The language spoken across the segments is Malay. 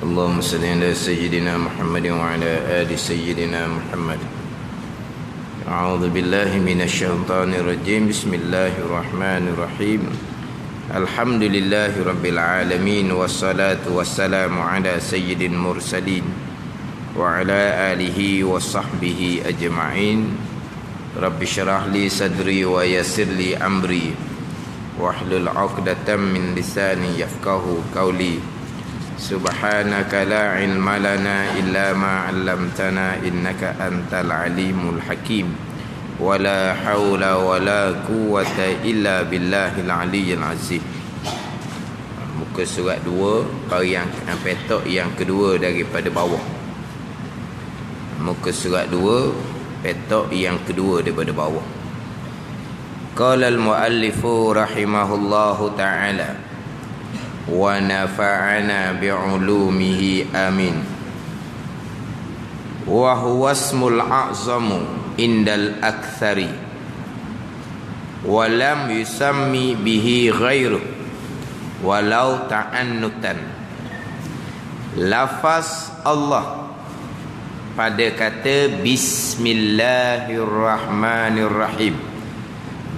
اللهم صل على سيدنا محمد وعلى آل سيدنا محمد. أعوذ بالله من الشيطان الرجيم. بسم الله الرحمن الرحيم. الحمد لله رب العالمين والصلاة والسلام على سيد المرسلين وعلى آله وصحبه أجمعين. رب اشرح لي صدري ويسر لي أمري واحلل عقدة من لساني يفقهوا قولي. سبحانك لا علم لنا إلا ما علمتنا إنك أنت العليم الحكيم ولا حول ولا قوة إلا بالله العلي العظيم. Muka surat 2, baris yang petok yang kedua daripada bawah. Muka surat 2, petok yang kedua daripada bawah. Qala al-muallifu rahimahullahu ta'ala wa nafa'ana bi'ulumihi amin. Wa huwa ismul a'zamu indal aktsari wa lam yusammi bihi ghairu walau ta'annutan. Lafaz Allah pada kata Bismillahirrahmanirrahim.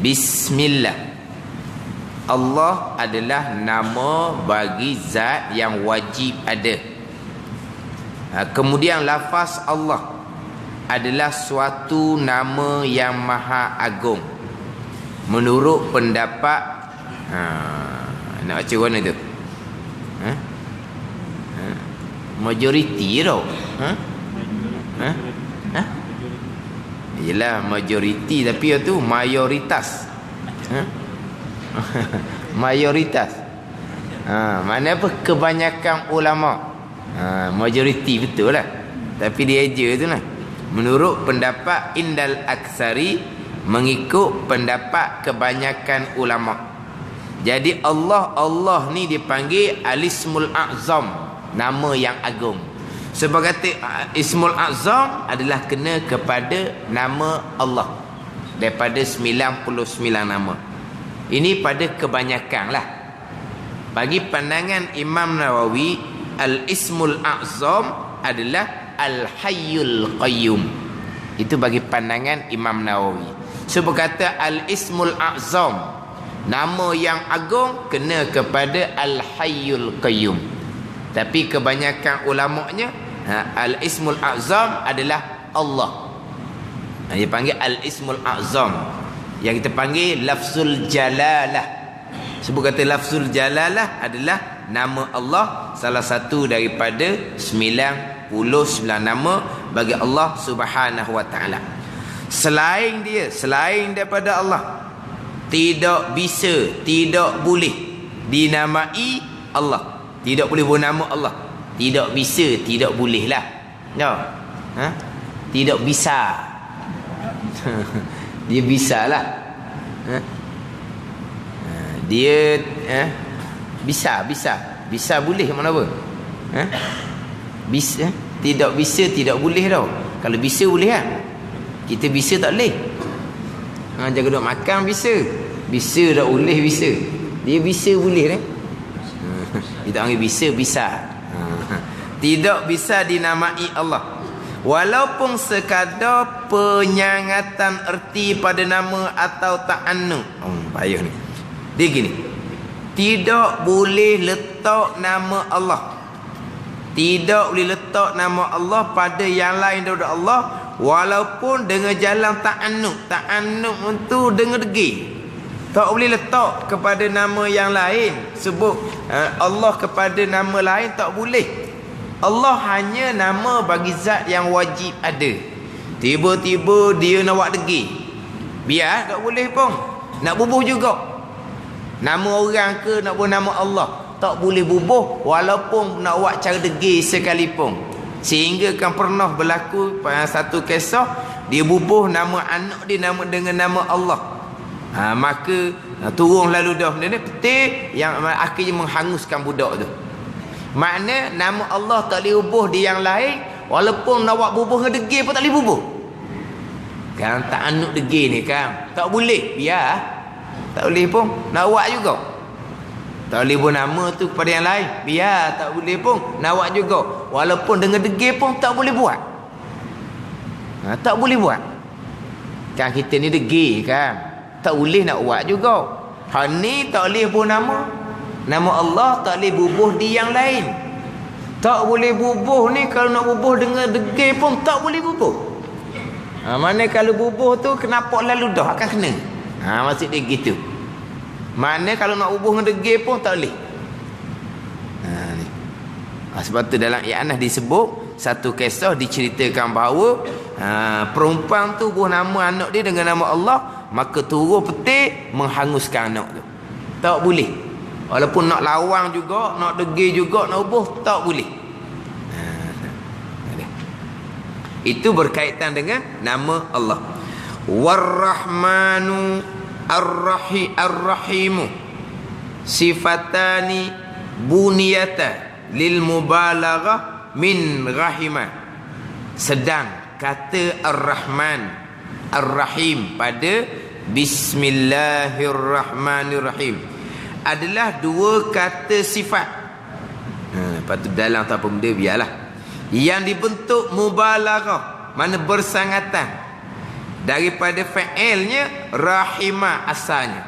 Bismillah, Allah adalah nama bagi zat yang wajib ada. Kemudian lafaz Allah adalah suatu nama yang maha agung. Menurut pendapat nak baca mana tu? Majoriti tau. Yelah majoriti, tapi itu mayoritas. Mayoritas. Mana apa? Kebanyakan ulama. Majoriti betul lah. Tapi dia je tu lah. Menurut pendapat indal aksari, mengikut pendapat kebanyakan ulama. Jadi Allah ni dipanggil Al-Ismul A'zam, nama yang agung. Sebab kata Ismul A'zam adalah kena kepada nama Allah daripada 99 nama. Ini pada kebanyakan lah. Bagi pandangan Imam Nawawi, Al-Ismul A'zam adalah Al-Hayyul Qayyum. Itu bagi pandangan Imam Nawawi. Sebab kata Al-Ismul A'zam, nama yang agung, kena kepada Al-Hayyul Qayyum. Tapi kebanyakan ulamanya, Al-Ismul A'zam adalah Allah. Dia panggil Al-Ismul A'zam, yang kita panggil lafzul jalalah. Sebut kata lafzul jalalah adalah nama Allah, salah satu daripada 99 nama bagi Allah Subhanahu wa ta'ala. Selain dia, selain daripada Allah, tidak bisa, tidak boleh dinamai Allah. Tidak boleh bernama Allah. Tidak bisa, tidak boleh lah. No. Tidak bisa. Dia bisa lah. Dia bisa boleh mana apa? Bisa, tidak bisa, tidak boleh tau. Kalau bisa boleh lah. Kita bisa tak boleh. Jaga duduk makan bisa. Bisa tak boleh bisa. Dia bisa boleh dah. Kita panggil bisa. Tidak bisa dinamai Allah. Walaupun sekadar penyangatan erti pada nama atau ta'annu. Payah ni. Dia gini. Tidak boleh letak nama Allah. Tidak boleh letak nama Allah pada yang lain daripada Allah, walaupun dengan jalan ta'annu. Ta'annu itu dengan degil. Tak boleh letak kepada nama yang lain. Sebut Allah kepada nama lain tak boleh. Allah hanya nama bagi zat yang wajib ada. Tiba-tiba dia nak buat degil, biar tak boleh pun. Nak bubuh juga, nama orang ke nak buat nama Allah, tak boleh bubuh walaupun nak buat cara degil sekalipun. Sehingga kan pernah berlaku satu kisah, dia bubuh nama anak dia dengan nama Allah. Maka turun lalu dah benda ni petir yang akhirnya menghanguskan budak tu. Makna nama Allah tak boleh bubuh di yang lain, walaupun nak buat bubuh dengan degil pun tak boleh bubuh. Kan tak anuk degil ni kan tak boleh, biar tak boleh pun nak buat juga. Tak boleh buat nama tu kepada yang lain. Biar tak boleh pun nak buat juga. Walaupun dengan degil pun tak boleh buat. Tak boleh buat. Kan kita ni degil kan. Tak boleh nak buat juga. Hal ni tak boleh buat nama. Nama Allah tak boleh bubuh di yang lain. Tak boleh bubuh ni, kalau nak bubuh dengan degil pun tak boleh bubuh. Mana kalau bubuh tu kenapa lalu dah akan kena. Maksud dia gitu. Mana kalau nak bubuh dengan degil pun tak boleh. Ni. Sebab tu dalam i'anah disebut satu kisah diceritakan bahawa perempuan tu bubuh nama anak dia dengan nama Allah, maka turun petir menghanguskan anak tu. Tak boleh. Walaupun nak lawang juga, nak degil juga, nak bubuh, tak boleh. Itu berkaitan dengan nama Allah. War-Rahmanu Ar-Rahimu sifatani buniyata lil mubalaghah min rahimah. Sedang kata Ar-Rahman Ar-Rahim pada Bismillahirrahmanirrahim adalah dua kata sifat. Lepas tu dalam tak apa benda biarlah. Yang dibentuk mubalaghah, mana bersangatan. Daripada fa'ilnya rahimah asalnya.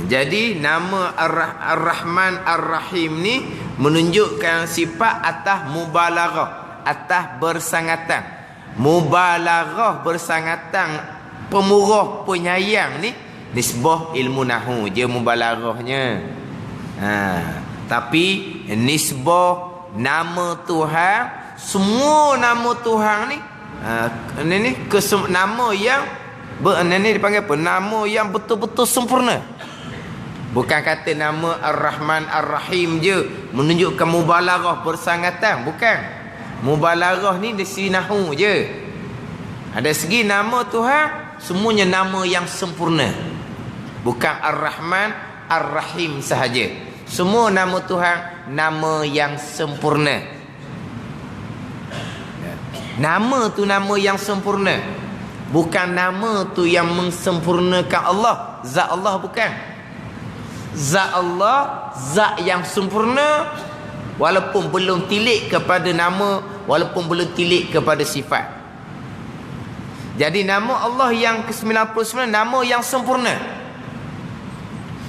Jadi nama Ar-Rahman Ar-Rahim ni menunjukkan sifat atas mubalaghah, atas bersangatan. Mubalaghah bersangatan, pemurah, penyayang ni nisbah ilmu nahwu je mubalaghahnya. Tapi nisbah nama Tuhan, semua nama Tuhan ni nama yang ini dipanggil apa? Nama yang betul-betul sempurna. Bukan kata nama Ar-Rahman Ar-Rahim je menunjukkan mubalaghah bersangatan. Bukan. Mubalaghah ni dari segi nahwu je. Ada segi nama Tuhan semuanya nama yang sempurna. Bukan Ar-Rahman Ar-Rahim sahaja. Semua nama Tuhan nama yang sempurna. Nama tu nama yang sempurna. Bukan nama tu yang mensempurnakan Allah. Zat Allah bukan. Zat Allah, zat yang sempurna, walaupun belum tilik kepada nama, walaupun belum tilik kepada sifat. Jadi nama Allah yang ke-99 nama yang sempurna.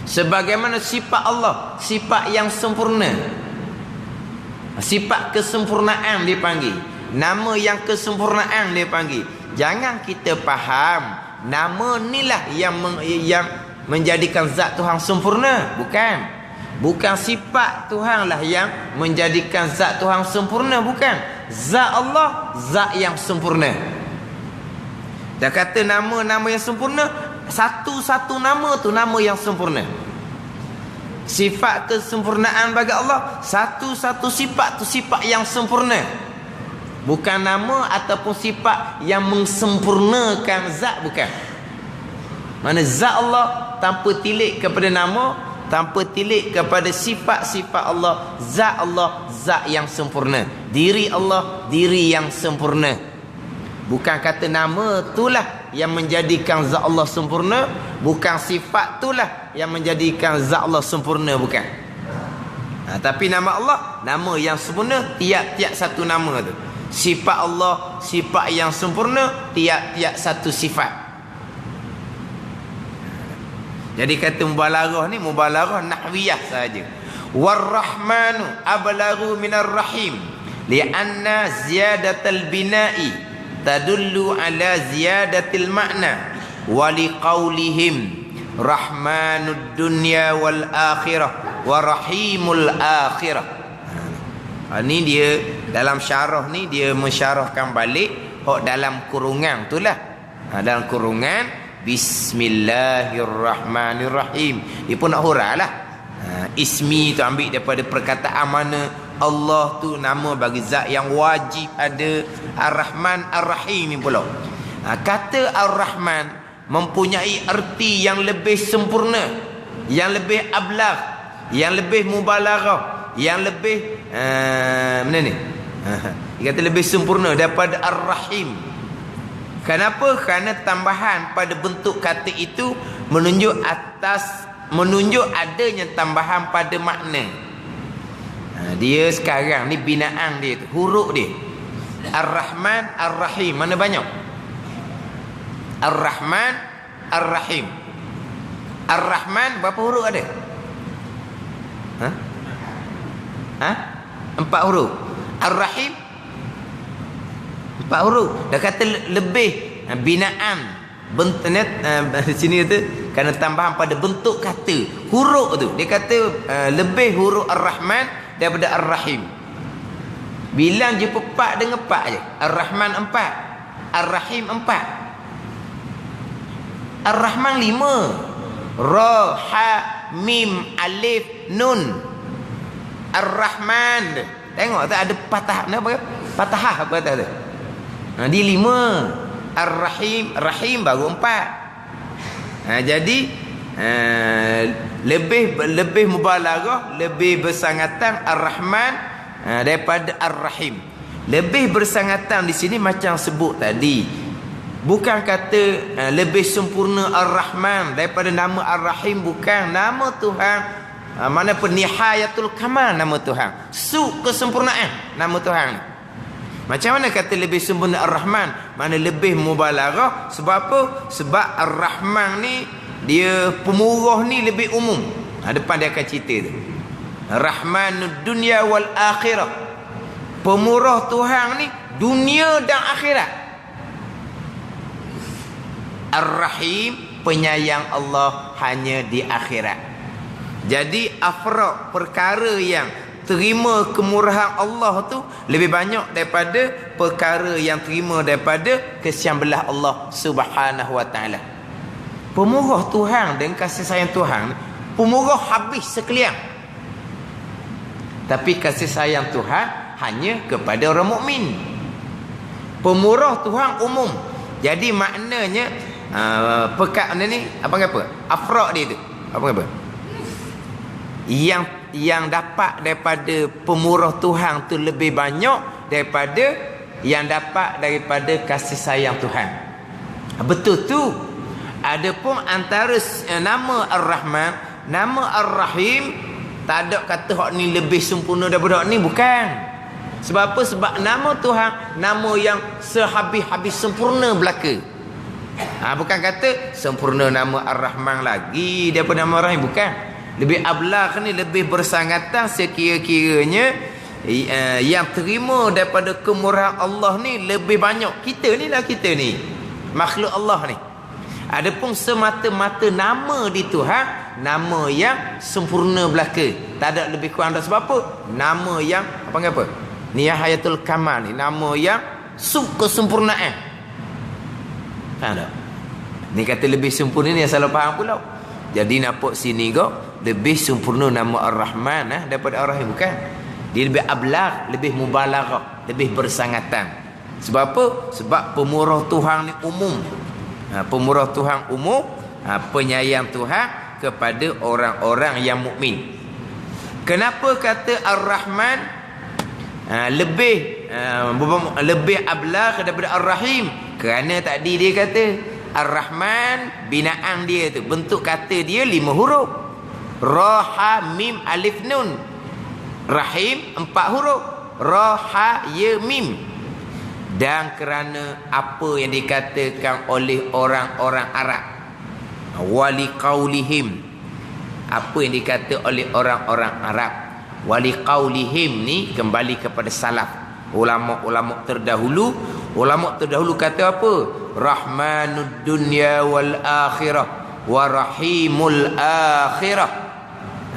Sebagaimana sifat Allah, sifat yang sempurna. Sifat kesempurnaan dipanggil. Nama yang kesempurnaan dia panggil. Jangan kita faham nama inilah yang menjadikan zat Tuhan sempurna. Bukan. Bukan sifat Tuhan lah yang menjadikan zat Tuhan sempurna. Bukan. Zat Allah, zat yang sempurna. Dah kata nama-nama yang sempurna, satu-satu nama tu nama yang sempurna. Sifat kesempurnaan bagi Allah, satu-satu sifat tu sifat yang sempurna. Bukan nama ataupun sifat yang mensempurnakan zat, bukan. Mana zat Allah tanpa tilik kepada nama, tanpa tilik kepada sifat-sifat Allah. Zat Allah, zat yang sempurna. Diri Allah, diri yang sempurna. Bukan kata nama itulah yang menjadikan zat Allah sempurna. Bukan sifat itulah yang menjadikan zat Allah sempurna, bukan. Tapi nama Allah, nama yang sempurna, tiap-tiap satu nama tu. Sifat Allah, sifat yang sempurna, tiap-tiap satu sifat. Jadi kata mubalaghah ni mubalaghah nahwiyah saja. War-Rahmanu ablaghu minar Rahim li'anna ziyadatal bina'i tadullu ala ziyadatil makna wa liqaulihim rahmanud dunya wal akhirah wa rahimul akhirah. Ni dia dalam syarah ni dia mensyarahkan balik hok dalam kurungan itulah. Dalam kurungan Bismillahirrahmanirrahim. Dia pun nak hurailah. Ismi tu ambil daripada perkataan mana Allah tu nama bagi zat yang wajib ada. Ar-Rahman Ar-Rahim ni pula. Kata Ar-Rahman mempunyai erti yang lebih sempurna, yang lebih ablagh, yang lebih mubalaghah, yang lebih mana ni? Dia kata lebih sempurna daripada Ar-Rahim. Kenapa? Kerana tambahan pada bentuk kata itu menunjuk atas menunjuk adanya tambahan pada makna. Dia sekarang ni binaan dia tu, huruf dia. Ar-Rahman, Ar-Rahim. Mana banyak? Ar-Rahman, Ar-Rahim. Ar-Rahman berapa huruf ada? 4 huruf. Ar-Rahim 4 huruf. Dah kata lebih binaan. Sini tu kerana tambahan pada bentuk kata huruf tu. Dia kata lebih huruf Ar-Rahman daripada Ar-Rahim. Bilang jumpa 4 dengan 4 je. Ar-Rahman 4, Ar-Rahim 4. Ar-Rahman 5. Ra, ha, mim, alif, nun. Ar-Rahman. Tengok tak ada patah apa? Patahah apa kata tu. Dia 5. Ar-Rahim, Rahim baru 4. Jadi lebih mubalaghah, lebih bersangatan Ar-Rahman daripada Ar-Rahim. Lebih bersangatan di sini macam sebut tadi. Bukan kata lebih sempurna Ar-Rahman daripada nama Ar-Rahim, bukan. Nama Tuhan mana penihayatul kamal, nama Tuhan. Kesempurnaan nama Tuhan. Macam mana kata lebih sempurna Ar-Rahman? Mana lebih mubalaghah. Sebab apa? Sebab Ar-Rahman ni dia pemurah ni lebih umum. Depan dia akan cerita tu. Rahmanud dunya wal akhirah. Pemurah Tuhan ni dunia dan akhirat. Ar-Rahim, penyayang Allah hanya di akhirat. Jadi afraq, perkara yang terima kemurahan Allah tu lebih banyak daripada perkara yang terima daripada kesian belah Allah Subhanahu wa taala. Pemurah Tuhan dan kasih sayang Tuhan, pemurah habis sekalian. Tapi kasih sayang Tuhan hanya kepada orang mukmin. Pemurah Tuhan umum. Jadi maknanya pekat ni apa afraq dia tu. Apa? Yang dapat daripada pemurah Tuhan tu lebih banyak daripada yang dapat daripada kasih sayang Tuhan. Betul tu. Adapun antara nama Ar-Rahman, nama Ar-Rahim, tak ada kata hak ni lebih sempurna daripada hak ni, bukan. Sebab apa? Sebab nama Tuhan nama yang sehabis-habis sempurna belaka. Bukan kata sempurna nama Ar-Rahman lagi daripada nama Ar-Rahim, bukan. Lebih ablagh ni, lebih bersangatan sekira-kiranya yang terima daripada kemurahan Allah ni lebih banyak. Kita ni makhluk Allah ni. Adapun semata-mata nama di Tuhan, nama yang sempurna belaka. Tak ada lebih kurang. Sebab apa? Nama yang apa? Nihayatul kamal ni, nama yang kesempurnaan. Faham tak? Ni kata lebih sempurna ni yang salah faham pula. Jadi nampak sini kau lebih sempurna nama Ar-Rahman daripada Ar-Rahim, bukan. Dia lebih ablagh, lebih mubalaghah, lebih bersangatan. Sebab apa? Sebab pemurah Tuhan ni umum. Pemurah Tuhan umum, penyayang Tuhan kepada orang-orang yang mukmin. Kenapa kata Ar-Rahman lebih ablagh daripada Ar-Rahim? Kerana tadi dia kata Ar-Rahman, binaan dia tu, bentuk kata dia 5 huruf. Ra, ha, mim, alif, nun. Rahim 4 huruf. Ra, ha, ya, mim. Dan kerana apa yang dikatakan oleh orang-orang Arab, wali qaulihim, apa yang dikata oleh orang-orang Arab, wali qaulihim ni kembali kepada salaf, ulama-ulama terdahulu. Ulama terdahulu kata apa? Rahmanud dunya wal akhirah wa rahimul akhirah.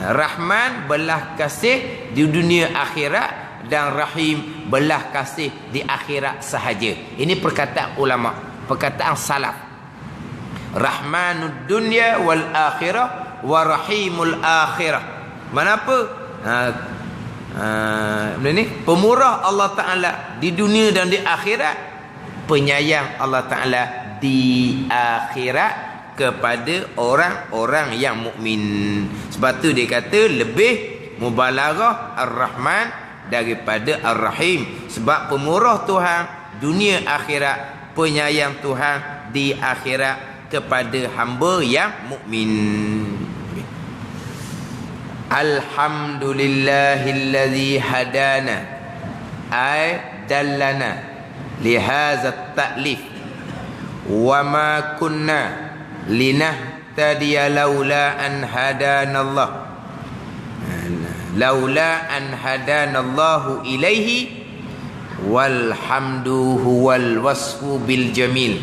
Rahman belah kasih di dunia akhirat, dan Rahim belah kasih di akhirat sahaja. Ini perkataan ulama, perkataan salaf. Rahmanud dunya wal akhirah wa rahimul akhirah. Mana apa? Ini pemurah Allah Ta'ala di dunia dan di akhirat, penyayang Allah Ta'ala di akhirat kepada orang-orang yang mukmin. Sebab tu dia kata lebih mubalaghah Ar-Rahman daripada Ar-Rahim. Sebab pemurah Tuhan dunia akhirat, penyayang Tuhan di akhirat kepada hamba yang mukmin. Alhamdulillahilladzi hadana ay dallana li hadzal ta'lif wa ma kunna linahtadiya laula an hadanallah laula an hadanallahu ilaihi walhamdu huwal wasfu bil jamil.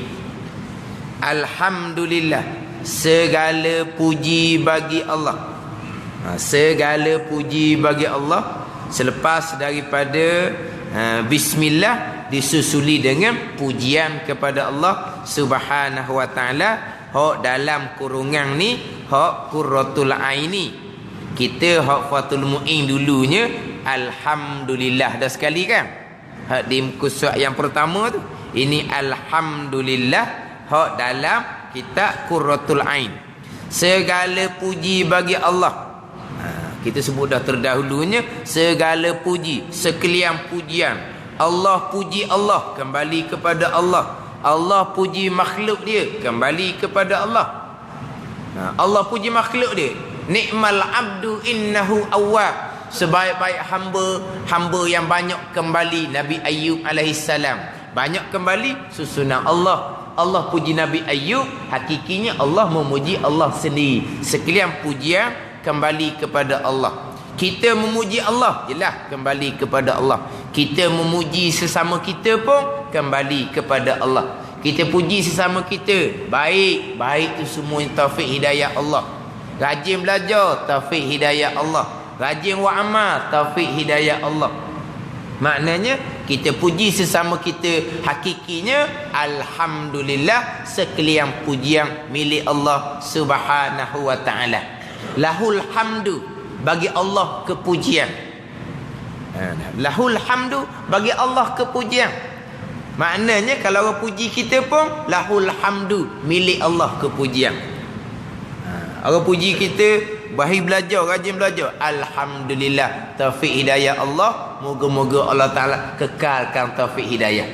Alhamdulillah, segala puji bagi Allah. Segala puji bagi Allah. Selepas daripada bismillah disusuli dengan pujian kepada Allah Subhanahu wa taala. Hak dalam kurungan ni hak qurratul aini. Kita hak fatul mu'in dulunya alhamdulillah dah sekali kan. Hak di muka surat yang pertama tu. Ini alhamdulillah hak dalam kitab qurratul ain. Segala puji bagi Allah. Kita sebut dah terdahulunya segala puji, sekalian pujian. Allah puji Allah, kembali kepada Allah. Allah puji makhluk dia, kembali kepada Allah. Allah puji makhluk dia. Ni'mal abdu innahu awwab. Sebaik-baik hamba yang banyak kembali. Nabi Ayub alaihissalam banyak kembali susunan Allah. Allah puji Nabi Ayub, hakikinya Allah memuji Allah sendiri. Sekalian pujian kembali kepada Allah. Kita memuji Allah, jelas kembali kepada Allah. Kita memuji sesama kita pun kembali kepada Allah. Kita puji sesama kita, baik tu semuanya taufik hidayah Allah. Rajin belajar, taufik hidayah Allah. Rajin wa'amal, taufik hidayah Allah. Maknanya kita puji sesama kita, hakikinya alhamdulillah sekalian pujian milik Allah Subhanahu wa taala. Lahul hamdu, bagi Allah kepujian. Lahul hamdu, bagi Allah kepujian. Maknanya kalau orang puji kita pun lahul hamdu, milik Allah kepujian. Orang puji kita, bahir belajar, rajin belajar, alhamdulillah taufik hidayah Allah. Moga-moga Allah Ta'ala kekalkan taufik hidayah.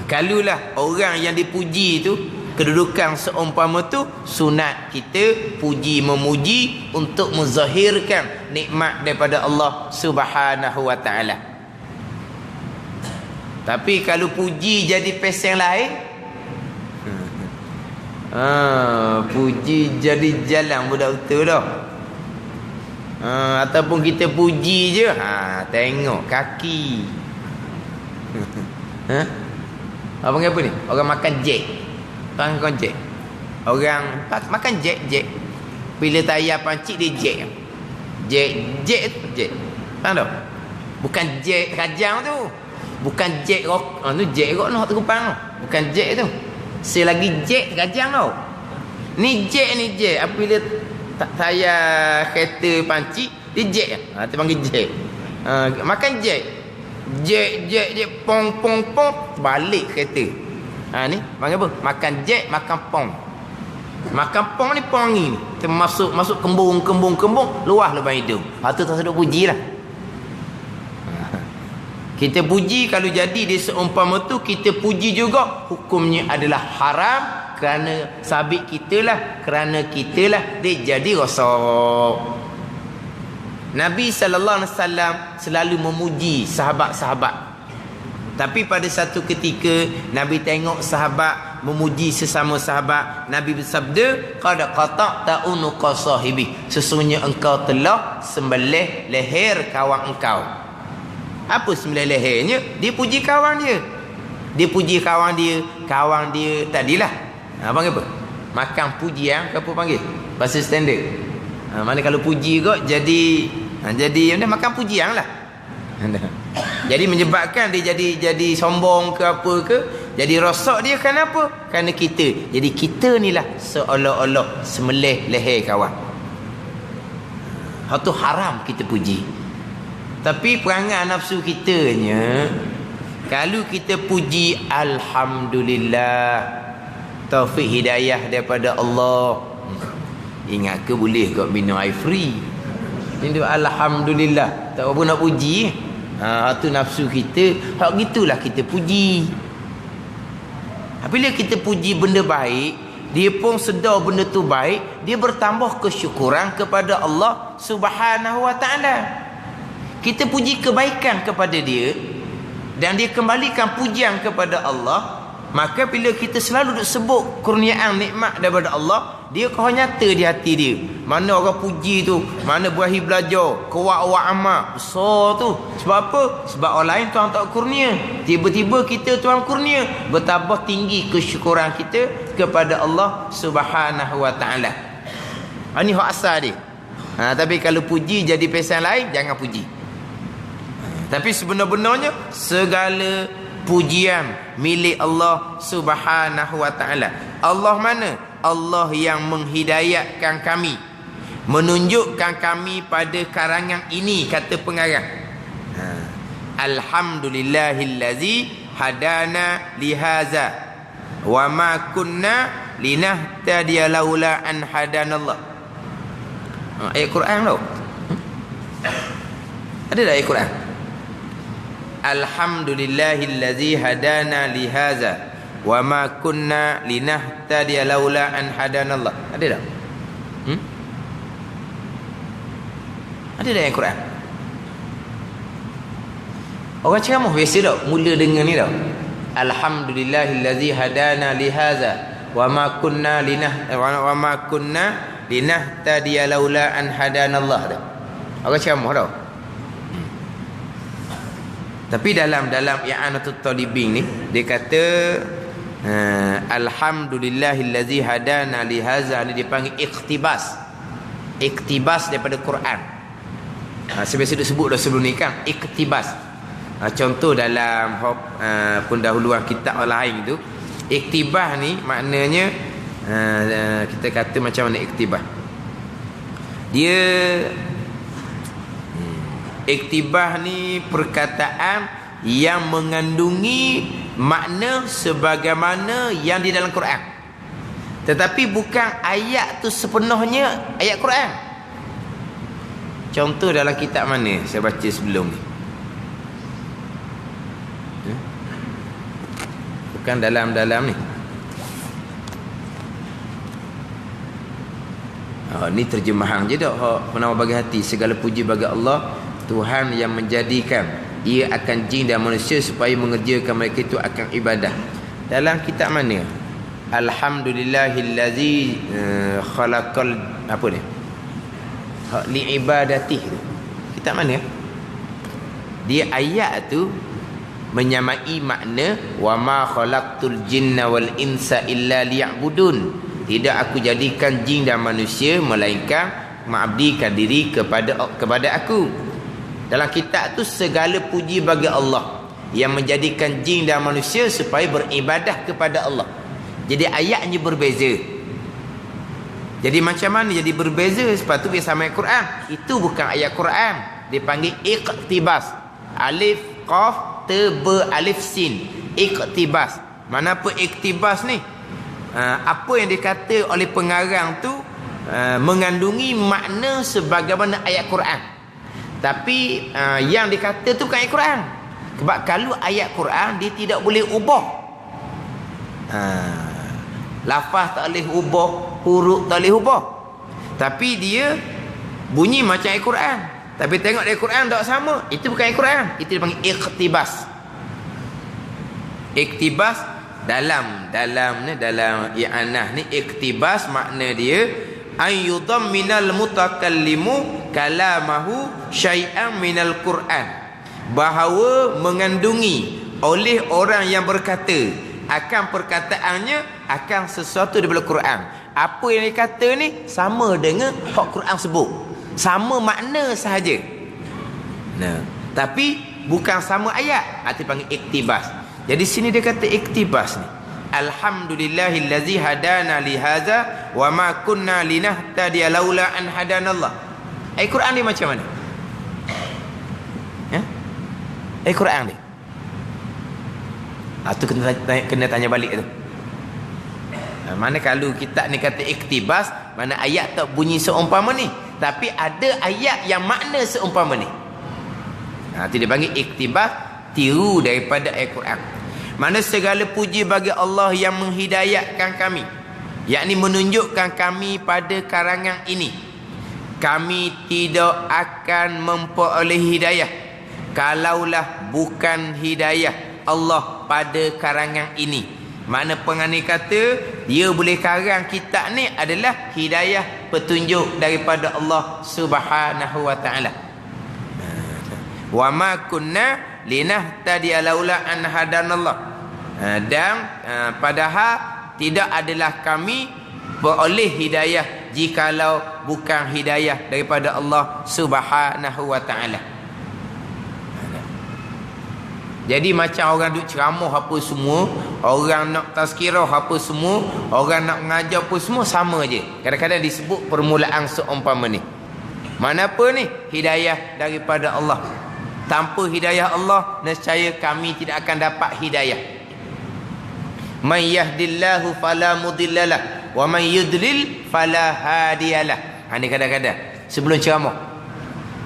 Kalulah orang yang dipuji tu, kedudukan seumpama tu, sunat kita puji memuji untuk menzahirkan nikmat daripada Allah Subhanahu wa taala. Tapi kalau puji jadi peseng lain, puji jadi jalan budak betul dah. Ataupun kita puji je, tengok kaki. Apa panggil apa ni? Orang makan jack. Makan jack. Orang makan jack. Bila tayar pancik dia jack. Jack. Faham tak? Bukan jack kajang tu. Bukan jack rock. Tu jack rock nak terupang tu. Bukan jack tu. Saya lagi jack kajang tau. Ni jack. Apabila tayar kereta pancik, dia jack. Dia panggil jack. Makan jack. Jack pong balik kereta. Ni panggil apa? Makan jack, makan pong. Makan pong ni pong ni termasuk kembung luah lubang hidung. Tu tak sedap puji lah. Kita puji kalau jadi dia seumpama tu, kita puji juga hukumnya adalah haram kerana sabit kitalah, kerana kitalah dia jadi rosak. Nabi sallallahu alaihi wasallam selalu memuji sahabat-sahabat. Tapi pada satu ketika Nabi tengok sahabat memuji sesama sahabat, Nabi bersabda, qad qata'ta unuqa sahibi, sesungguhnya engkau telah sembelih leher kawan engkau. Apa sembelih lehernya? Dia puji kawan dia. Dia puji kawan dia. Kawan dia tadilah panggil apa? Makan pujian ke apa panggil? Bahasa standard. Mana kalau puji kot jadi makan pujian lah. Jadi menyebabkan dia jadi sombong ke apa ke, jadi rosak dia kenapa? Kerana kita. Jadi kita ni lah seolah-olah sembelih leher kawan. Hal tu haram kita puji. Tapi perangai nafsu kitanya, kalau kita puji alhamdulillah taufik hidayah daripada Allah. Ingat ke boleh kau minum air free? Ini alhamdulillah. Tak apa nak puji. Tu nafsu kita. Hak gitulah kita puji. Apabila kita puji benda baik, dia pun sedar benda tu baik, dia bertambah kesyukuran kepada Allah Subhanahu wa taala. Kita puji kebaikan kepada dia dan dia kembalikan pujian kepada Allah, maka bila kita selalu duk sebut kurniaan nikmat daripada Allah, dia kau nyata di hati dia. Mana orang puji tu, mana berahi belajar, kuat awak amal besar tu. Sebab apa? Sebab orang lain Tuhan tak kurnia, tiba-tiba kita Tuhan kurnia, bertambah tinggi kesyukuran kita kepada Allah Subhanahu wa taala. Ini hak asal dia. Tapi kalau puji jadi pesan lain, jangan puji. Tapi sebenar-benarnya segala pujian milik Allah Subhanahu wa taala. Allah mana? Allah yang menghidayatkan kami, menunjukkan kami pada karangan ini, kata pengarang. Alhamdulillahillazi hadana lihaza wa ma kunna linahtadiya laula an hadanallah. Ayat Quran tau. Ada tak ayat Quran? Alhamdulillahillazi hadana lihaza wa ma kunna linahtadiya laula an hadanallah. Ada tak? Ada tak ayat Quran? Orang ceramah biasa tak mula dengan ni tau. Alhamdulillahillazi hadana lihaza wa ma kunna linahtadiya laula an hadanallah. Orang ceramah tau. Tapi dalam i'anatut talibin ni dia kata alhamdulillahillazi hadana lihaza ni dipanggil iktibas. Iktibas daripada Quran. Saya biasa sebut dah sebelum ni kan, iktibas. Contoh dalam pendahuluan kitab lain tu, iktibas ni maknanya kita kata macam mana iktibas. Dia iktibah ni perkataan yang mengandungi makna sebagaimana yang di dalam Quran, tetapi bukan ayat tu sepenuhnya ayat Quran. Contoh dalam kitab mana saya baca sebelum ni, bukan dalam ni. Ni terjemahan je dah. Penawar bagi hati, segala puji bagi Allah Tuhan yang menjadikan ia akan jin dan manusia supaya mengerjakan mereka itu akan ibadah. Dalam kitab mana? Alhamdulillahillazi khalaqal apa ni? Li ibadatih. Kitab mana? Dia ayat tu menyamai makna wa ma khalaqtul jinna wal insa illa liya'budun. Tidak aku jadikan jin dan manusia melainkan mengabdikan diri kepada aku. Dalam kitab tu segala puji bagi Allah yang menjadikan jin dan manusia supaya beribadah kepada Allah. Jadi ayatnya berbeza. Jadi macam mana jadi berbeza? Sebab tu dia sama ayat Quran. Itu bukan ayat Quran. Dipanggil iqtibas. Alif, qaf, ta, ba, alif, sin. Iqtibas. Mana apa iqtibas ni? Apa yang dikata oleh pengarang tu mengandungi makna sebagaimana ayat Quran. Tapi yang dikata tu bukan ayat Quran. Sebab kalau ayat Quran dia tidak boleh ubah. Lafaz tak boleh ubah, huruf tak boleh ubah. Tapi dia bunyi macam ayat Quran. Tapi tengok ayat Quran tak sama. Itu bukan ayat Quran. Itu dipanggil iqtibas. Iqtibas dalam i'anah ni, iqtibas makna dia ayyudam minal mutakallimu kalamahu syai'an minal Quran, bahawa mengandungi oleh orang yang berkata akan perkataannya akan sesuatu daripada Quran. Apa yang dikata ni sama dengan hak Quran sebut, sama makna sahaja. Tapi bukan sama ayat. Itu panggil iktibas. Jadi sini dia kata iktibas ni, alhamdulillahillazi hadana lihaza wa ma kunna linahtadiya laula an hadanallah. Ayat Quran ni macam mana? Ayat Quran ni. Tu kena tanya balik tu. Mana kalau kitab ni kata iktibas, mana ayat tak bunyi seumpama ni, tapi ada ayat yang makna seumpama ni. Itu dia panggil iktibas, tiru daripada ayat Quran. Mana segala puji bagi Allah yang menghidayatkan kami. yakni menunjukkan kami pada karangan ini, kami tidak akan memperoleh hidayah kalaulah bukan hidayah Allah pada karangan ini. Mana penganil kata dia boleh karang kitab ni adalah hidayah petunjuk daripada Allah Subhanahu wa taala. Wa ma kunna linahtadiya laula an hadanallah. Dan padahal tidak adalah kami beroleh hidayah jikalau bukan hidayah daripada Allah Subhanahu wa taala. Jadi macam orang duk ceramah apa semua, orang nak tazkirah apa semua, orang nak mengajar apa semua, sama je. Kadang-kadang disebut permulaan seumpama ni. Mana apa ni? Hidayah daripada Allah. Tanpa hidayah Allah, nescaya kami tidak akan dapat hidayah. Man yahdillahu fala mudhillalah wa man yudlil fala hadiyalah. Ini kadang-kadang sebelum ceramah.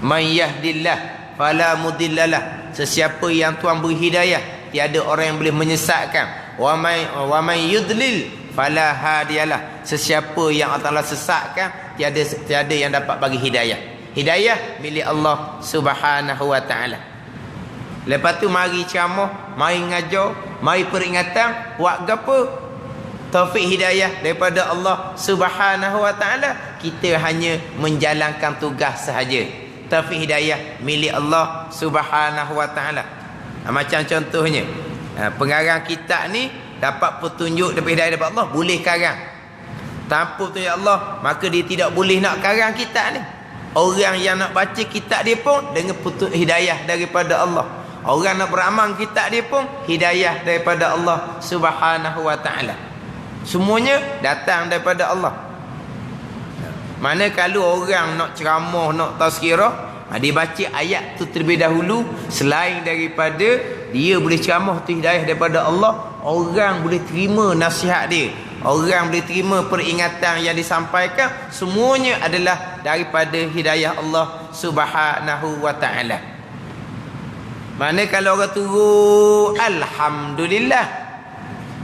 Man yahdillah fala mudhillalah. Sesiapa yang Tuhan beri hidayah, tiada orang yang boleh menyesatkan. Wa man yudlil fala hadiyalah. Sesiapa yang Allah Taala sesatkan, tiada yang dapat bagi hidayah. Hidayah milik Allah Subhanahu wa taala. Lepas tu mari ceramah, mari ngajar, mari peringatan, buat gapo? Taufik hidayah daripada Allah Subhanahu wa taala. Kita hanya menjalankan tugas sahaja. Taufik hidayah milik Allah Subhanahu wa taala. Macam contohnya, pengarang kitab ni dapat petunjuk daripada hidayah daripada Allah, boleh karang. Tanpa petunjuk Allah, maka dia tidak boleh nak karang kitab ni. Orang yang nak baca kitab dia pun dengan petunjuk hidayah daripada Allah. Orang nak beramal kitab dia pun hidayah daripada Allah Subhanahu wa taala. Semuanya datang daripada Allah. Mana kalau orang nak ceramah, nak tazkirah, dia baca ayat tu terlebih dahulu, selain daripada dia boleh ceramah tu hidayah daripada Allah, orang boleh terima nasihat dia, orang boleh terima peringatan yang disampaikan, semuanya adalah daripada hidayah Allah Subhanahu wa taala. Mana kalau orang turun alhamdulillah,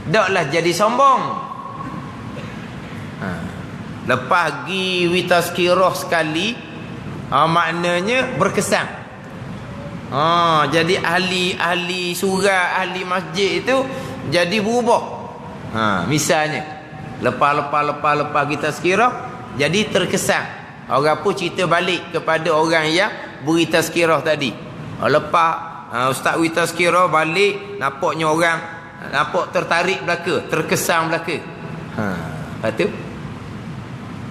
taklah jadi sombong. Lepas pergi tazkirah sekali, maknanya berkesan. Jadi ahli surah, ahli masjid itu jadi berubah. Misalnya lepas kita tazkirah jadi terkesan. Orang pun cerita balik kepada orang yang beri tazkirah tadi. Lepas ustaz beri tazkirah balik, nampaknya orang nampak tertarik belaka, terkesan belaka. Lepas tu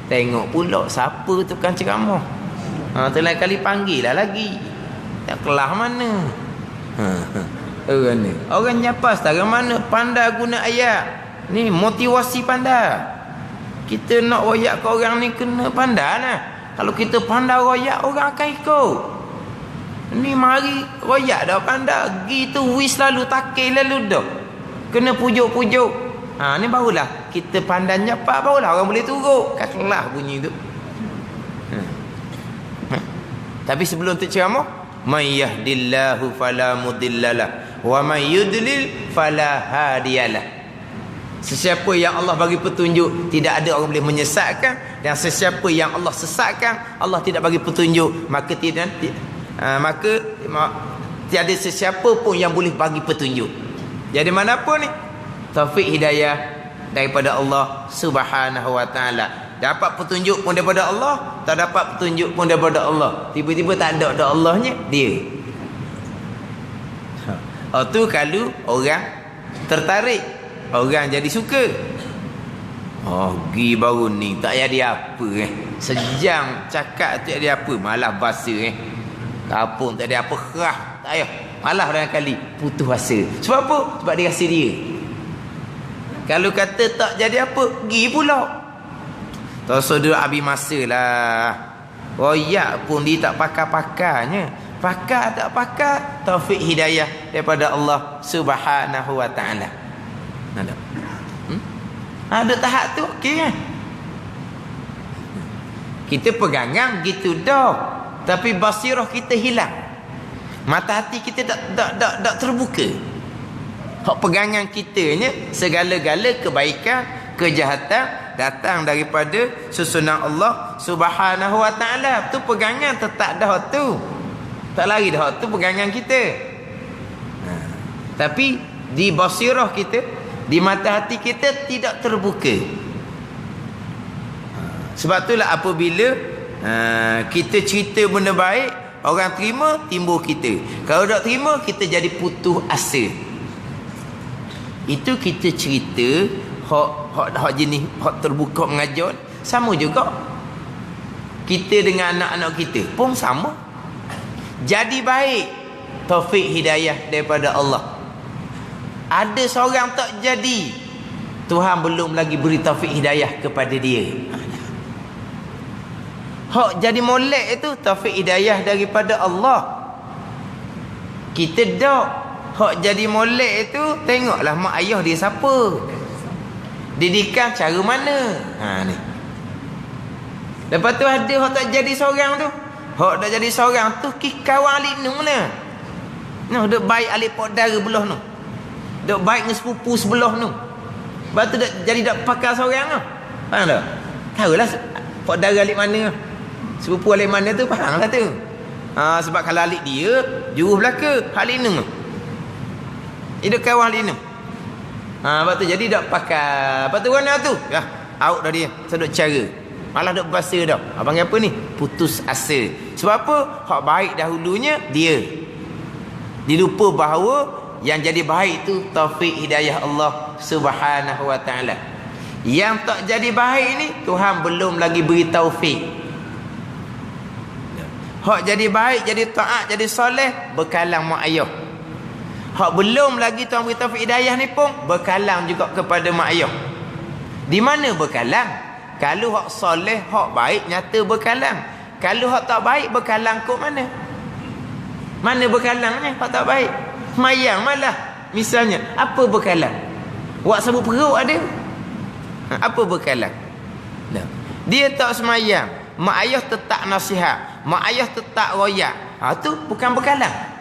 tengok pula siapa tukang ceramah. Tu lain kali panggil lah lagi. Tak kelah mana. Orang ni, orang nyapa setara mana pandai guna ayat. Ni motivasi pandai. Kita nak royak ke orang ni kena pandai lah. Kalau kita pandai royak, orang akan ikut. Ni mari royak dah pandai, gitu wis lalu takil lalu dah. Kena pujuk-pujuk. Ni barulah kita pandai nyapa, barulah orang boleh turut. Kelah bunyi tu. Tapi sebelum tu ceramah, may yahdillahu fala mudhillalah wa may yudlil fala hadiyalah. Sesiapa yang Allah bagi petunjuk, tidak ada orang boleh menyesatkan, dan sesiapa yang Allah sesatkan, Allah tidak bagi petunjuk, maka tiada sesiapa pun yang boleh bagi petunjuk. Jadi mana pun ni taufik hidayah daripada Allah Subhanahu wa taala. Dapat petunjuk pun daripada Allah, tak dapat petunjuk pun daripada Allah. Tiba-tiba tak ada Allahnya dia. Tu kalau orang tertarik, orang jadi suka. Gi baru ni tak jadi apa Sejam cakap tak ada apa, malah bahasa Kapung tak ada apa, kerah tak payah. Malah orang kali putus asa. Sebab apa? Sebab dia rasa dia. Kalau kata tak jadi apa, pergi pula. Tak sudah habis masa lah. Royak pun dia tak pakar-pakarnya. Pakar tak pakar, taufik hidayah daripada Allah Subhanahu wa taala. Ada. Ada tahap tu okey kan? Kita pegangan gitu dah. Tapi basirah kita hilang. Mata hati kita tak terbuka. Hak pegangan kitanya segala-gala kebaikan, kejahatan datang daripada susunan Allah Subhanahu wa taala. Tu pegangan tetap dah tu. Tak lari dah tu pegangan kita. Tapi di basirah kita, di mata hati kita tidak terbuka. Sebab itulah apabila kita cerita benda baik, orang terima, timbul kita. Kalau tak terima, kita jadi putus asa. Itu kita cerita hak jenis hak terbuka mengajar sama juga. Kita dengan anak-anak kita pun sama. Jadi baik, taufik hidayah daripada Allah. Ada seorang tak jadi, Tuhan belum lagi beri taufik hidayah kepada dia. Hak jadi molek itu taufik hidayah daripada Allah. Kita dak. Hak jadi molek itu, tengoklah mak ayah dia siapa, didikan cara mana. Ni. Lepas tu ada hak tak jadi seorang tu. Hak tak jadi seorang tu kawan alik nu mana. Noh duk baik alik pak dara belah nu. Duk baik dengan sepupu sebelah nu. Lepas tu jadi dak pakai seorang tu. Faham tak? Tahulah pak dara alik mana. Sepupu alik mana tu faham lah tu. Sebab kalau alik dia juru belaka alik nu. Hidup kawan alik nu. Lepas tu jadi dak pakai. Lepas tu mana tu? Ya, out dah dia. Sedut cara. Malah duk berasa dah. Abang apa ni? Putus asa. Sebab apa? Hak baik dahulunya dia. Dilupa bahawa yang jadi baik itu taufik hidayah Allah Subhanahu wa taala. Yang tak jadi baik ni Tuhan belum lagi beri taufik. Hak jadi baik, jadi taat, jadi soleh berkalang mak ayah. Hak belum lagi Tuhan beri taufik hidayah ni pun berkalang juga kepada mak ayah. Di mana berkalang? Kalau hak soleh, hak baik nyata berkalang. Kalau hak tak baik berkalang kok mana? Mana berkalangnya hak tak baik? Mayang malah. Misalnya, apa berkalang? Wak sabut perut ada. Apa berkalang? Dia tak semayang, mak ayah tetap nasihat, mak ayah tetap royak. Tu bukan berkalang.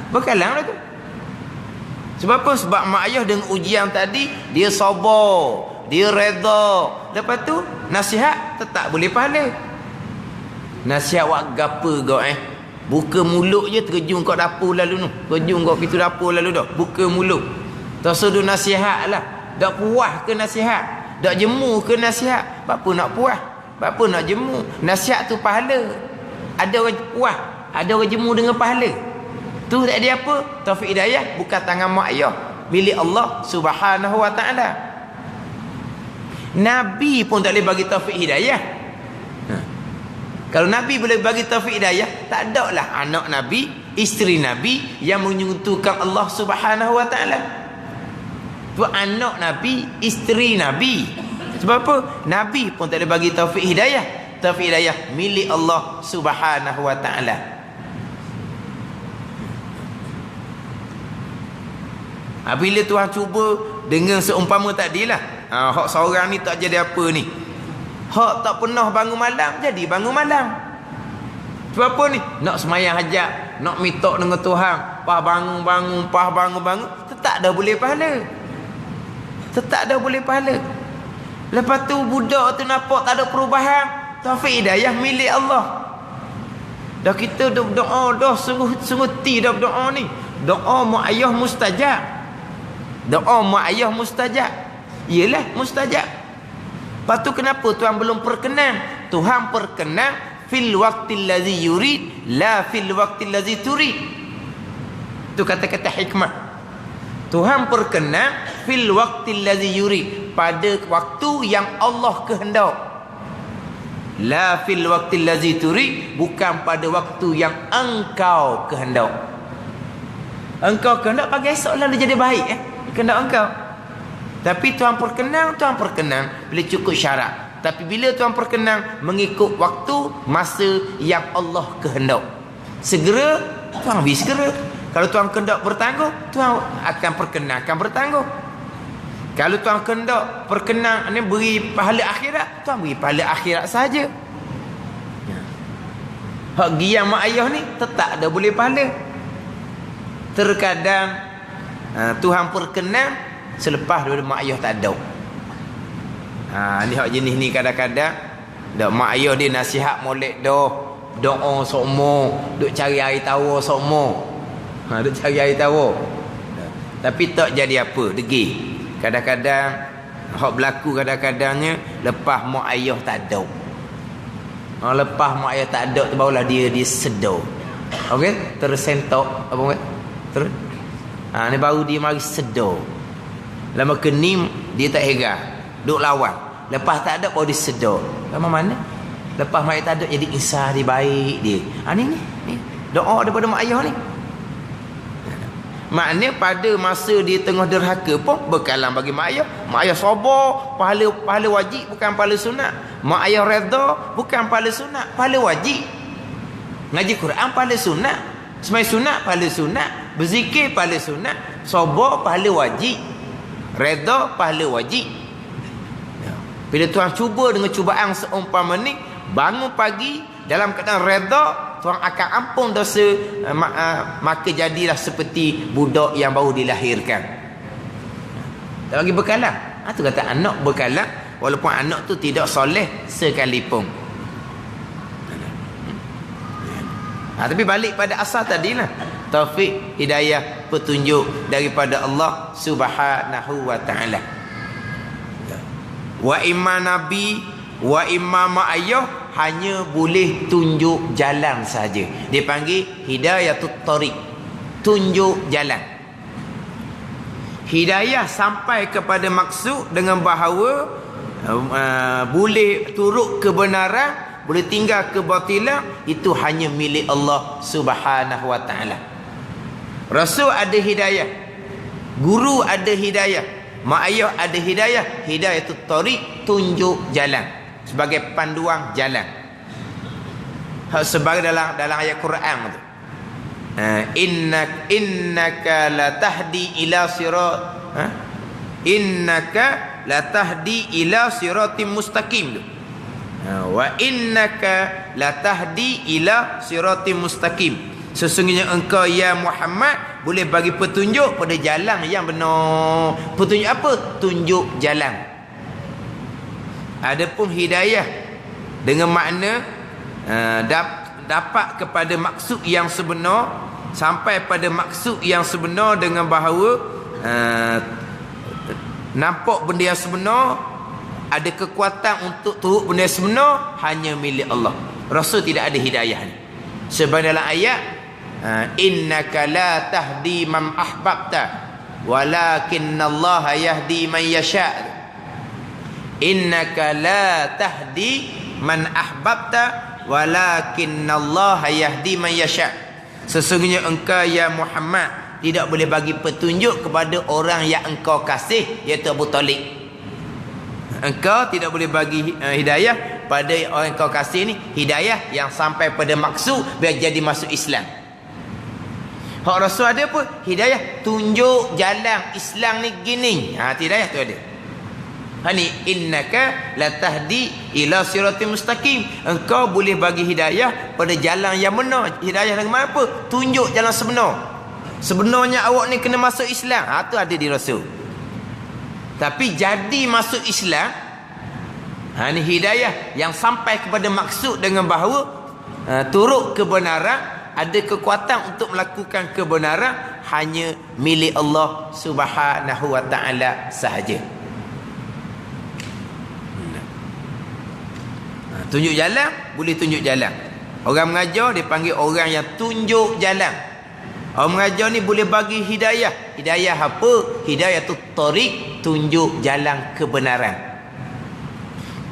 Berkalang lah tu. Sebab apa? Sebab mak ayah dengan ujian tadi, dia sabar, dia reda. Lepas tu nasihat tetap boleh pahala. Nasihat wak gapa kau buka mulut je terjun kat dapur lalu nu. Terjun kat pintu dapur lalu dah. Buka mulut. Tak suruh nasihat lah. Tak puas ke nasihat? Tak jemu ke nasihat? Apa nak puas? Apa nak jemu? Nasihat tu pahala. Ada orang puas, ada orang jemu dengan pahala. Tu tak ada apa? Taufik hidayah bukan tangan mak ayah, milik Allah Subhanahu wa taala. Nabi pun tak boleh bagi taufik hidayah. Kalau Nabi boleh bagi taufik hidayah, tak ada lah anak Nabi, isteri Nabi yang menyentuhkan Allah Subhanahu wa taala. Tu anak Nabi, isteri Nabi. Sebab apa? Nabi pun tak boleh bagi taufik hidayah. Taufik hidayah milik Allah Subhanahu wa taala. Bila Tuhan cuba dengan seumpama tadilah, hak seorang ni tak jadi apa ni, hak tak pernah bangun malam jadi bangun malam. Sebab apa ni? Nak semayang hajat, nak minta dengan Tuhan, pah bangun, tetap dah boleh pahala. Tetap dah boleh pahala. Lepas tu budak tu nampak tak ada perubahan, taufik hidayah milik Allah. Dah kita doa dah sungguh ti dah doa ni. Doa mak ayah mustajab. Doa mak ayah mustajab. Iyalah mustajab. Lepas tu kenapa Tuhan belum perkenan? Tuhan perkenan fil waqtil ladzi yurid, la fil waqtil ladzi turid. Itu kata-kata hikmah. Tuhan perkenan fil waqtil ladzi yurid, pada waktu yang Allah kehendak. La fil waqtil ladzi turid, bukan pada waktu yang engkau kehendak. Engkau kehendak pagi esok lalu jadi baik kehendak engkau. Tapi Tuhan perkenan bila cukup syarat. Tapi bila Tuhan perkenan mengikut waktu masa yang Allah kehendak. Segera Tuhan beri segera. Kalau Tuhan kehendak bertangguh, Tuhan akan perkenankan bertangguh. Kalau Tuhan kehendak perkenan ni beri pahala akhirat, Tuhan beri pahala akhirat saja. Hak giang mak ayah ni tetap dah boleh pahala. Terkadang Tuhan perkenan selepas daripada mak ayah tak ada. Ni hak jenis ni kadang-kadang dak mak ayah dia nasihat molek doa sokmo, duk cari air tawar sokmo. Duk cari air tawar. Tapi tak jadi apa, degil. Kadang-kadang hak berlaku kadang-kadangnya lepas mak ayah tak ada. Lepas mak ayah tak ada tu barulah dia sedar. Okey, tersentok apa kata? Terus. Ni baru dia mari sedar. Lama kenim dia tak heran, duk lawan. Lepas tak ada baru dia sedar. Lama mana? Lepas mak ayah tak ada jadi insah dia baik dia. Ni doa daripada mak ayah ni. Maknanya pada masa dia tengah derhaka pun berkalam bagi mak ayah. Mak ayah sabar, pahala wajib bukan pahala sunat. Mak ayah redha bukan pahala sunat, pahala wajib. Ngaji Quran pahala sunat, sembahyang sunat pahala sunat, berzikir pahala sunat, sabar pahala wajib, redha pahala wajib. Bila Tuhan cuba dengan cubaan seumpama ni, bangun pagi dalam keadaan redha, Tuhan akan ampun dosa, maka jadilah seperti budak yang baru dilahirkan. Tak bagi bekalan. Tu kata anak bekalan, walaupun anak tu tidak soleh sekalipun. Tapi balik pada asal tadilah, taufik, hidayah, petunjuk daripada Allah Subhanahu wa taala. Wa imma nabi wa imma ma'ayah hanya boleh tunjuk jalan saja. Dia panggil hidayatut tariq, tunjuk jalan. Hidayah sampai kepada maksud dengan bahawa boleh turut kebenaran, boleh tinggal kebatilan, itu hanya milik Allah Subhanahu wa taala. Rasul ada hidayah, guru ada hidayah, mak ayah ada hidayah. Hidayatut tariq, tunjuk jalan, sebagai panduan jalan. Sebagai dalam ayat Quran tu, innaka la tahdi ila sirat, innaka la tahdi ila siratim mustaqim tu. Wa innaka la tahdi ila siratim mustaqim. Sesungguhnya engkau ya Muhammad boleh bagi petunjuk pada jalan yang benar. Petunjuk apa? Tunjuk jalan. Adapun hidayah dengan makna dapat kepada maksud yang sebenar, sampai pada maksud yang sebenar dengan bahawa nampak benda yang sebenar, ada kekuatan untuk turut benda yang sebenar, hanya milik Allah. Rasul tidak ada hidayah ni. Sebab dalam ayat innaka la tahdi man ahbabta walakinallaha yahdi man yasha. Innaka la tahdi man ahbabta walakinallaha yahdi man yasha. Sesungguhnya engkau ya Muhammad tidak boleh bagi petunjuk kepada orang yang engkau kasih, iaitu Abu Talib. Engkau tidak boleh bagi hidayah pada orang yang kau kasih ni, hidayah yang sampai pada maksud biar jadi masuk Islam. Hak Rasul ada apa? Hidayah tunjuk jalan Islam ni gini. Hidayah tu ada. Ni innaka la tahdi ila siratim mustaqim. Engkau boleh bagi hidayah pada jalan yang benar. Hidayah dengan apa? Tunjuk jalan sebenar. Sebenarnya awak ni kena masuk Islam. Tu ada di Rasul. Tapi jadi masuk Islam, ni hidayah yang sampai kepada maksud dengan bahawa turut kebenaran, ada kekuatan untuk melakukan kebenaran, hanya milik Allah Subhanahu wa taala sahaja. Tunjuk jalan, boleh tunjuk jalan. Orang mengajar dipanggil orang yang tunjuk jalan. Orang mengajar ni boleh bagi hidayah. Hidayah apa? Hidayatut tariq, tunjuk jalan kebenaran.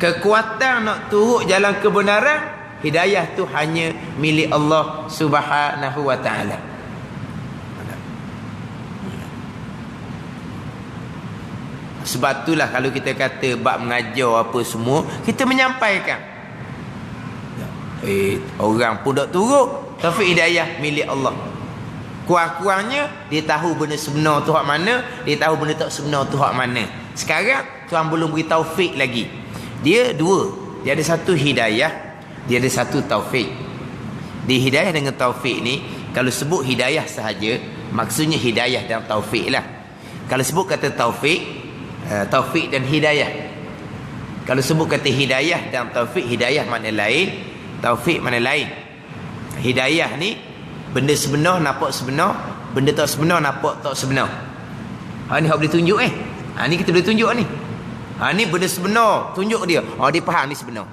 Kekuatan nak turut jalan kebenaran, hidayah tu hanya milik Allah Subhanahu wa taala. Sebab itulah kalau kita kata bab mengajar apa semua, kita menyampaikan. Orang pun tak turut, tapi hidayah milik Allah. Kurang-kurangnya dia tahu benda sebenar tu hak mana, dia tahu benda tak sebenar tu hak mana. Sekarang Tuhan belum beri taufik lagi. Dia dua, dia ada satu hidayah, dia ada satu taufik. Di hidayah dengan taufik ni, kalau sebut hidayah sahaja, maksudnya hidayah dan taufik lah. Kalau sebut kata taufik, taufik dan hidayah. Kalau sebut kata hidayah dan taufik, hidayah makna lain, taufik makna lain. Hidayah ni benda sebenar nampak sebenar, benda tak sebenar nampak tak sebenar. Ni hak boleh tunjuk ni kita boleh tunjuk ni. Ni benda sebenar, tunjuk dia. Dia faham ni sebenar.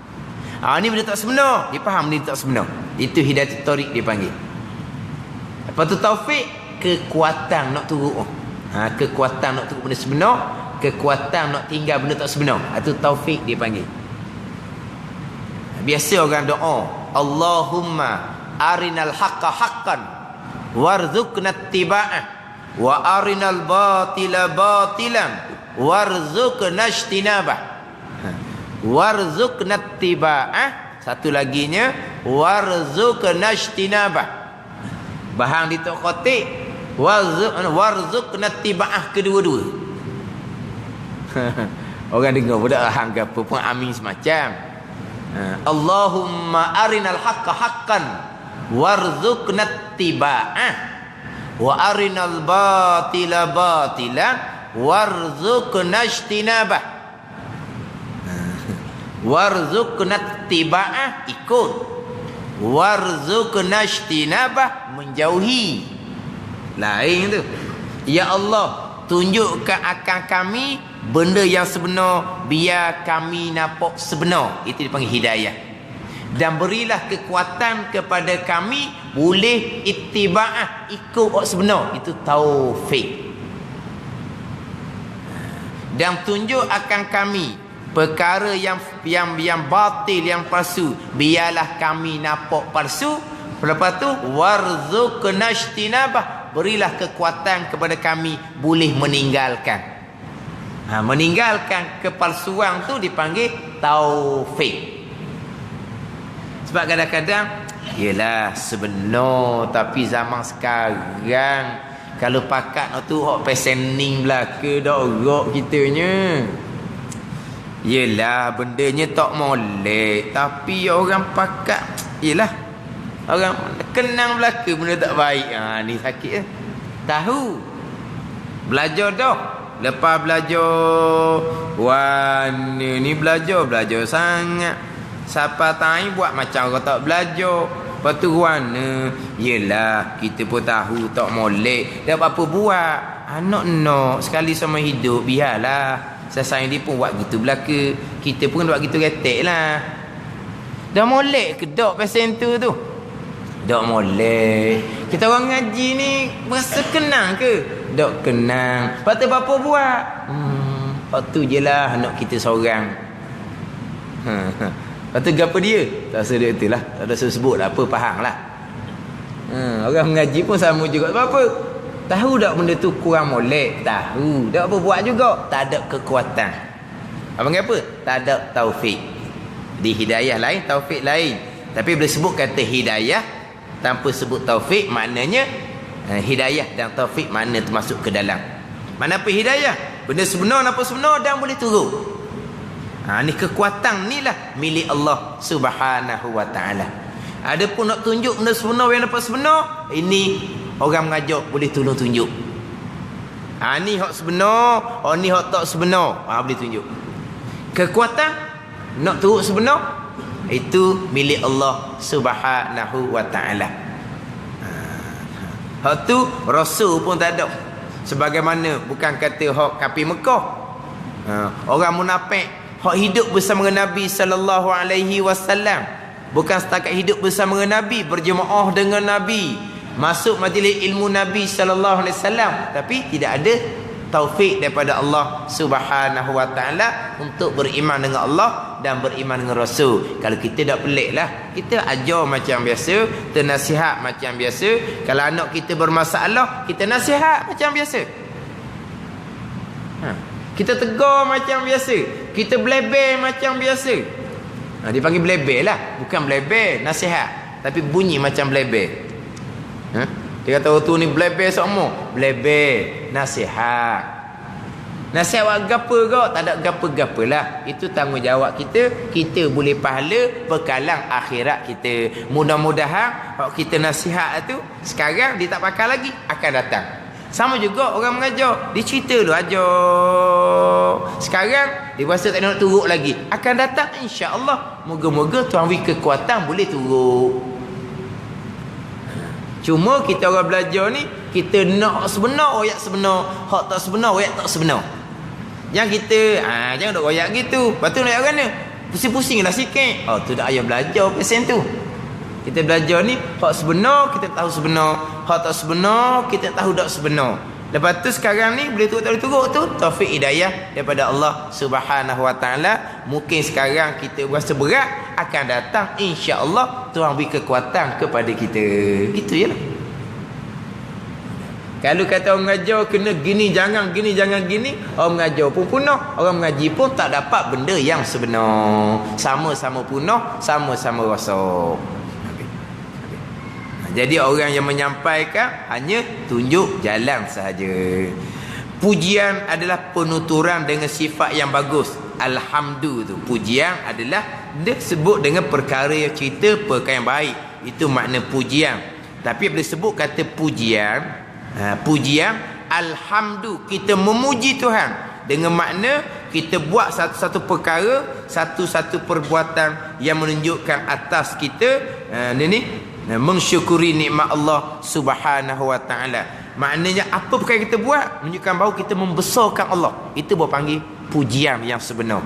Ni benda tak sebenar, dia faham ni tak sebenar. Itu hidayah tarik dia panggil. Lepas tu taufik, kekuatan nak turut. Kekuatan nak turut benda sebenar, kekuatan nak tinggal benda tak sebenar. Itu taufik dia panggil. Biasa orang doa, Allahumma arinal haqqa haqqan warzuqna ittiba'ah wa arinal batila batilan warzuqna ijtinabah. Warzuqna ittiba'ah, satu laginya warzuqna ijtinabah. Bahang di tok khotik, warzuqna ittiba'ah, kedua-dua. Orang dengar budak hang gapo pun amin semacam. Allahumma arinal haqqa haqqan warzuqna ittiba'ah wa arinal batila batilan warzuqna ijtinabah. Warzuqna ittiba'ah, ikut. Warzuqna ijtinabah, menjauhi. Lain tu. Ya Allah, tunjukkan akan kami benda yang sebenar, biar kami nampak sebenar. Itu dipanggil hidayah. Dan berilah kekuatan kepada kami boleh ittiba'ah, ikut hak sebenar. Itu taufik. Dan tunjuk akan kami perkara yang batil, yang palsu, biarlah kami nampak palsu. Lepas tu warzuqna ijtinabah, berilah kekuatan kepada kami boleh meninggalkan. Meninggalkan kepalsuan tu dipanggil taufik. Sebab kadang-kadang yelah sebenar, tapi zaman sekarang kalau pakat tu hok pesening belaka dak rok kitanya. Yelah bendanya tak molek, tapi orang pakat yelah orang kenang belaka benda tak baik. Ni sakit tahu. Belajar dah. Lepas belajar warna ni belajar sangat. Siapa tahu buat macam orang tak belajar. Lepas tu warna, yelah kita pun tahu tak molek. Dah apa buat? Anak sekali sama hidup, biarlah. Sesayang dia pun buat gitu belaka, kita pun buat gitu retek lah. Dah molek ke dok pesen tu? Dok molek. Kita orang ngaji ni berasa kenang ke? Dok kenang. Lepas tu apa buat? Lepas tu je lah anak kita seorang. Lepas tu apa dia? Tak rasa dia betul lah. Tak ada sebut lah apa, faham lah. Orang mengaji pun sama juga. Apa? Tahu tak benda tu kurang molek? Tahu. Tak apa buat juga. Tak ada kekuatan. Apa? Tak ada taufik. Di hidayah lain, taufik lain. Tapi bila sebut kata hidayah tanpa sebut taufik, maknanya hidayah dan taufik mana termasuk ke dalam. Mana apa hidayah? Benda sebenar apa sebenar dan boleh turut. Ni kekuatan ni lah milik Allah Subhanahu wa ta'ala. Adapun nak tunjuk benda sebenar yang dapat sebenar, ini orang mengajak boleh tolong tunjuk. Ni hak sebenar, ni hak tak sebenar. Boleh tunjuk. Kekuatan nak turut sebenar, itu milik Allah Subhanahu wa ta'ala. Hak tu Rasul pun tak ada. Sebagaimana bukan kata hak kafir Mekah. Orang munafik hak hidup bersama dengan Nabi sallallahu alaihi wasallam, bukan setakat hidup bersama dengan Nabi, berjemaah dengan Nabi, masuk majlis ilmu Nabi sallallahu alaihi wasallam, tapi tidak ada taufik daripada Allah Subhanahu wa taala untuk beriman dengan Allah dan beriman dengan Rasul. Kalau kita dak peliklah, kita ajar macam biasa, kita nasihat macam biasa. Kalau anak kita bermasalah, kita nasihat macam biasa. Kita tegur macam biasa, kita belebel macam biasa. Dipanggil belebel lah, bukan belebel nasihat, tapi bunyi macam belebel. Dia kata tu ni belebel semua, belebel nasihat. Nasihat buat gapo kau? Tak ada gapo-gapo lah. Itu tanggungjawab kita. Kita boleh pahala bekalan akhirat kita. Mudah-mudahan kalau kita nasihat tu sekarang dia tak pakai lagi, akan datang. Sama juga orang mengajar, dia cerita dulu ajar Sekarang dia rasa tak nak turut lagi. Akan datang insya-Allah. Moga-moga Tuhan beri kekuatan boleh turut. Cuma kita orang belajar ni, kita nak sebenar, royak sebenar. Hak tak sebenar, royak tak sebenar. Yang kita, jangan duk royak gitu. Lepas tu nak orang ni, pusing-pusing lah sikit. Tu dah ayah belajar pasal tu. Kita belajar ni, hak sebenar, kita tahu sebenar. Hak tak sebenar, kita tahu tak sebenar. Lepas tu sekarang ni, boleh turut tak boleh turut tu, taufik hidayah daripada Allah Subhanahu Wa Taala. Mungkin sekarang kita rasa berat, akan datang insya-Allah Tuhan beri kekuatan kepada kita. Gitu je lah. Kalau kata orang mengajar kena gini jangan gini, orang mengajar pun punah, orang mengaji pun tak dapat benda yang sebenar. Sama-sama punah, sama-sama rosak. Jadi orang yang menyampaikan hanya tunjuk jalan sahaja. Pujian adalah penuturan dengan sifat yang bagus. Alhamdulillah tu. Pujian adalah dia sebut dengan perkara yang cerita perkara yang baik. Itu makna pujian. Tapi bila sebut kata pujian, pujian alhamdulillah, kita memuji Tuhan dengan makna kita buat satu-satu perkara, satu-satu perbuatan yang menunjukkan atas kita mensyukuri nikmat Allah Subhanahu Wa Taala. Maknanya apa perkara kita buat menunjukkan bahawa kita membesarkan Allah. Itu baru panggil pujian yang sebenar.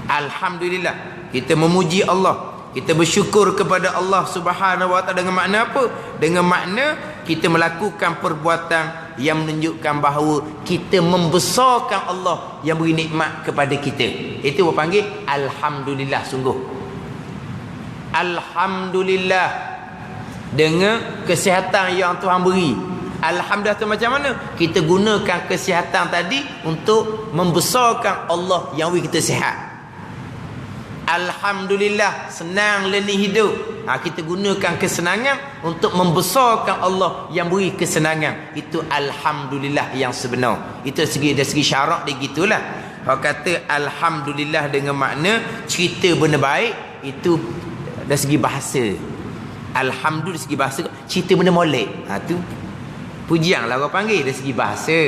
Alhamdulillah, kita memuji Allah, kita bersyukur kepada Allah Subhanahu Wa Taala dengan makna apa? Dengan makna kita melakukan perbuatan yang menunjukkan bahawa kita membesarkan Allah yang beri nikmat kepada kita. Itu baru panggil alhamdulillah sungguh. Alhamdulillah dengan kesihatan yang Tuhan beri. Alhamdulillah tu macam mana? Kita gunakan kesihatan tadi untuk membesarkan Allah yang beri kita sihat. Alhamdulillah senang leni hidup. Kita gunakan kesenangan untuk membesarkan Allah yang beri kesenangan. Itu alhamdulillah yang sebenar. Itu dari segi syarak dia gitulah. Kalau kata alhamdulillah dengan makna cerita benda baik, itu dari segi bahasa. Alhamdulillah segi bahasa cerita benda molek. Tu pujian lah orang panggil dari segi bahasa.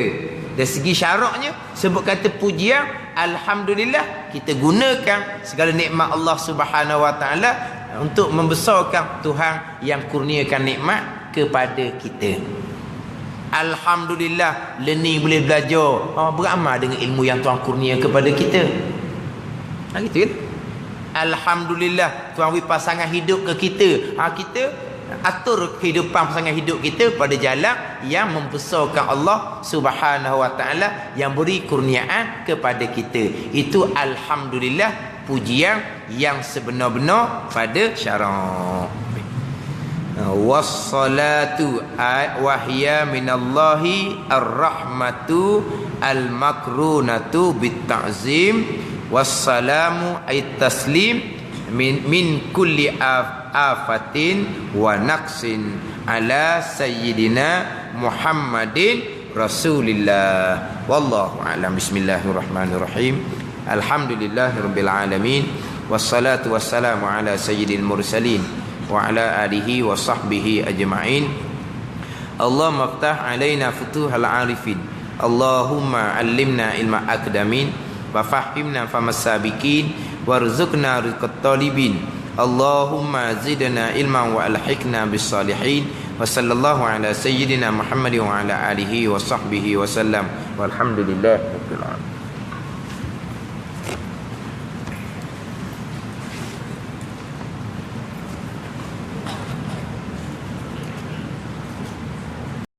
Dari segi syaraknya sebut kata pujian alhamdulillah, kita gunakan segala nikmat Allah Subhanahu Wa Taala untuk membesarkan Tuhan yang kurniakan nikmat kepada kita. Alhamdulillah learning boleh belajar, beramal dengan ilmu yang Tuhan kurnia kepada kita. Gitu kan? Alhamdulillah Tuhan beri pasangan hidup ke kita. Kita atur kehidupan pasangan hidup kita pada jalan yang membesarkan Allah Subhanahu Wa Taala yang beri kurniaan kepada kita. Itu alhamdulillah pujian yang sebenar-benar pada syarak. Wassalatu wahya minallahi ar-rahmatu al-makrunatu bit-ta'zim. Wassalamu ay taslim min kulli afatin wa naqsin ala sayyidina Muhammadin Rasulillah. Wallahu a'lam. Bismillahirrahmanirrahim. Alhamdulillahirabbil alamin. Wassalatu wassalamu ala sayyidil mursalin wa ala alihi wa sahbihi ajma'in. Allahumma iftah alaina futuhal arifin. Allahumma allimna ilma aqdamin wa fahimna famasabiqin warzuqna rizqat talibin. Allahumma zidna ilman wa alhiqna bis salihin. Wa sallallahu ala sayyidina Muhammad wa ala alihi wa sahbihi wa sallam. Walhamdulillah.